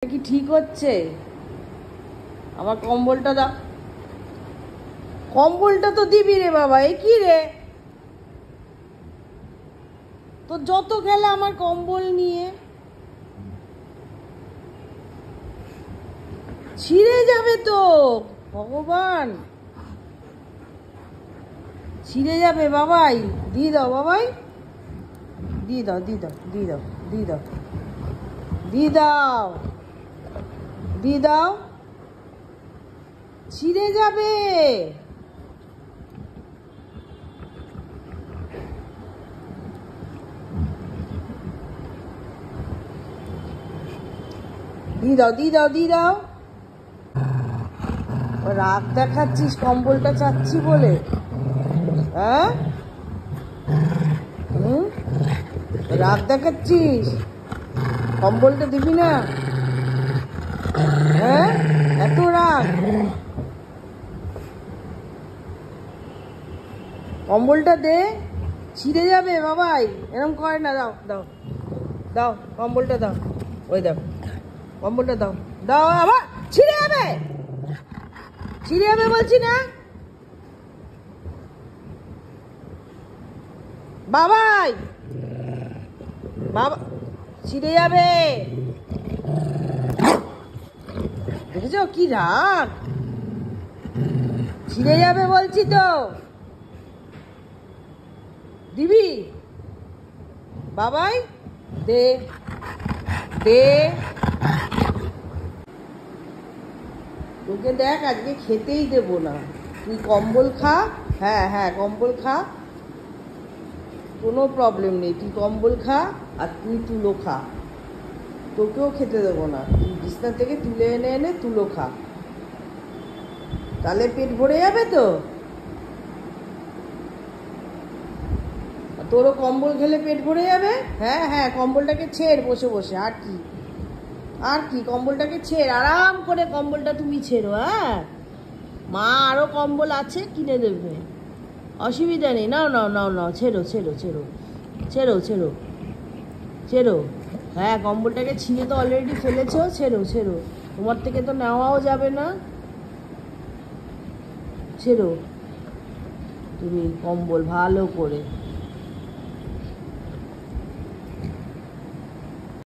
কি ঠিক হচ্ছে? আমার কম্বলটা দাও। কম্বলটা তো দিবি রে বাবা। এ কি রে, তো যত গেলে আমার কম্বল নিয়ে ছিঁড়ে যাবে তো। ভগবান, ছিঁড়ে যাবে বাবাই। দিয়ে দাও বাবাই, দিয়ে দাও, দিয়ে দাও, দিয়ে দাও, দিয়ে দাও, দিয়ে দাও, দিয়ে দাও, ছিঁড়ে যাবে। দিয়ে দাও, দিয়ে দাও, দিয়ে দাও। রাগ দেখাচ্ছিস কম্বলটা চাচ্ছি বলে? হ্যাঁ, রাগ দেখাচ্ছিস? কম্বলটা দিবি না? হ্যাঁ, এত রাগ? কম্বলটা দে, ছিঁড়ে যাবে বাবাই। এরকম করে না। দাও দাও দাও, কম্বলটা দাও। ওই দাও, কম্বলটা দাও। দাও, আবার ছিঁড়ে যাবে, ছিঁড়ে যাবে বলছি না বাবাই। বাবা, ছিঁড়ে যাবে। দেখেছ কি রাগ? ছিঁড়ে যাবে বলছি তো। দিবি বাবাই? দে, দে। তোকে দেখ আজকে খেতেই দেবো না। তুই কম্বল খা। হ্যাঁ হ্যাঁ, কম্বল খা, কোনো প্রবলেম নেই। তুই কম্বল খা আর তুই তুলো খা। তোকেও খেতে দেবো না। তুই বিছনা থেকে তুলে এনে এনে তুলো খা, তাহলে পেট ভরে যাবে তো। তোরও কম্বল খেলে পেট ভরে যাবে। হ্যাঁ হ্যাঁ, কম্বলটাকে ছেড় বসে বসে। আর কি, আর কি, কম্বলটাকে ছেড়, আরাম করে কম্বলটা তুমি ছেড়ো। হ্যাঁ, মা আরও কম্বল আছে, কিনে দেবে, অসুবিধা নেই। নাও নাও নাও নাও, ছেড়ো ছেড়ো ছেড়ো, ছেড়ো ছেড়ো ছেড়ো। হ্যাঁ, কম্বলটাকে ছিঁড়ে তো অলরেডি ফেলেছো। ছেড়ো ছেড়ো, তোমার থেকে তো নেওয়াও যাবে না। ছেড়ো তুমি কম্বল ভালো করে।